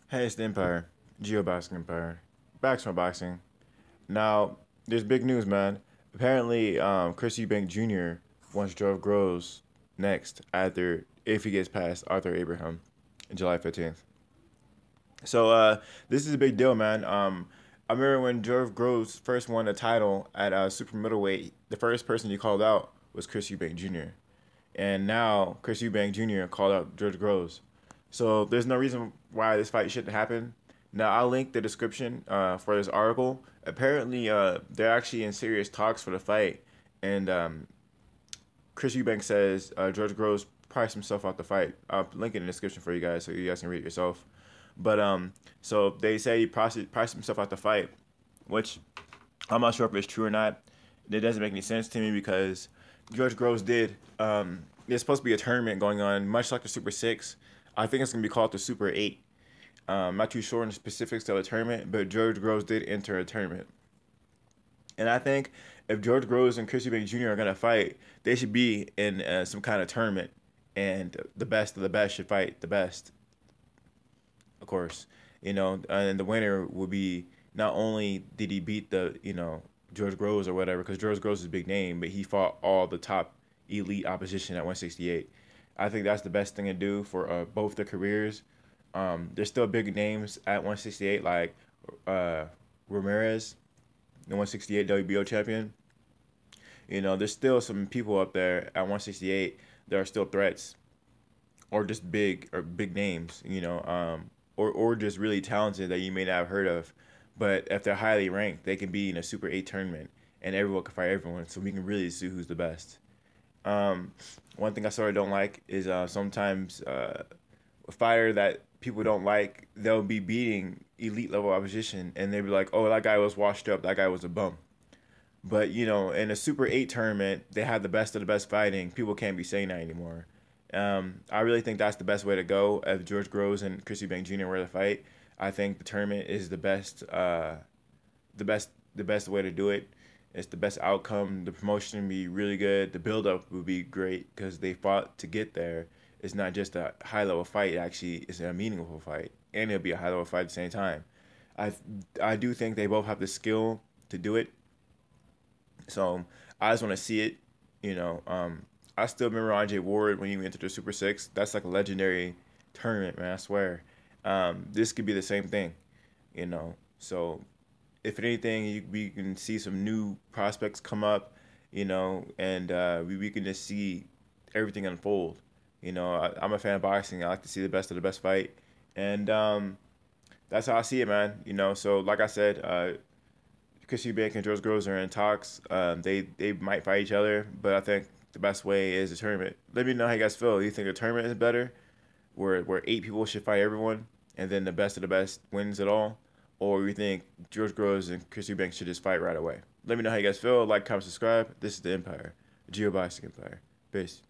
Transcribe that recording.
Hey, it's the Empire, Geoboxing Empire. Back to my boxing. Now, there's big news, man. Apparently, Chris Eubank Jr. wants Goerge Groves next after if he gets past Arthur Abraham, July 15th. So, this is a big deal, man. I remember when Goerge Groves first won a title at super middleweight. The first person he called out was Chris Eubank Jr. And now Chris Eubank Jr. called out Goerge Groves. So there's no reason why this fight shouldn't happen. Now I'll link the description for this article. Apparently, they're actually in serious talks for the fight, and Chris Eubank says Goerge Groves priced himself out the fight. I'll link it in the description for you guys so you guys can read it yourself. But so they say he priced himself out the fight, which I'm not sure if it's true or not. It doesn't make any sense to me because Goerge Groves did. There's supposed to be a tournament going on, much like the Super Six. I think it's gonna be called the Super Eight. I'm not too sure on the specifics of the tournament, but Goerge Groves did enter a tournament. And I think if Goerge Groves and Chris Eubank Jr. are gonna fight, they should be in some kind of tournament, and the best of the best should fight the best, of course. And the winner will be not only did he beat the Goerge Groves or whatever, because Goerge Groves is a big name, but he fought all the top elite opposition at 168. I think that's the best thing to do for both their careers. There's still big names at 168 like Ramirez, the 168 WBO champion. There's still some people up there at 168 that are still threats, or just big names. Or just really talented that you may not have heard of, but if they're highly ranked, they can be in a Super 8 tournament, and everyone can fight everyone. So we can really see who's the best. One thing I sort of don't like is sometimes a fighter that people don't like, they'll be beating elite level opposition, and they'll be like, "Oh, that guy was washed up. That guy was a bum." But in a Super 8 tournament, they have the best of the best fighting. People can't be saying that anymore. I really think that's the best way to go. If Goerge Groves and Chris Eubank Jr. were to fight, I think the tournament is the best way to do it. It's the best outcome. The promotion would be really good. The build up would be great because they fought to get there. It's not just a high level fight. Actually, it's a meaningful fight, and it'll be a high level fight at the same time. I I do think they both have the skill to do it. So I just want to see it. You know, I still remember RJ Ward when he went to the Super Six. That's like a legendary tournament, man. I swear. This could be the same thing. So if anything, we can see some new prospects come up. And we can just see everything unfold. I'm a fan of boxing. I like to see the best of the best fight, and that's how I see it, man. So like I said, Chris Eubank and Goerge Groves are in talks. They might fight each other, but I think the best way is the tournament. Let me know how you guys feel. Do you think the tournament is better, where 8 people should fight everyone, and then the best of the best wins it all, or you think Goerge Groves and Chris Eubank should just fight right away? Let me know how you guys feel. Like, comment, subscribe. This is the Empire, the Geoboxing Empire. Peace.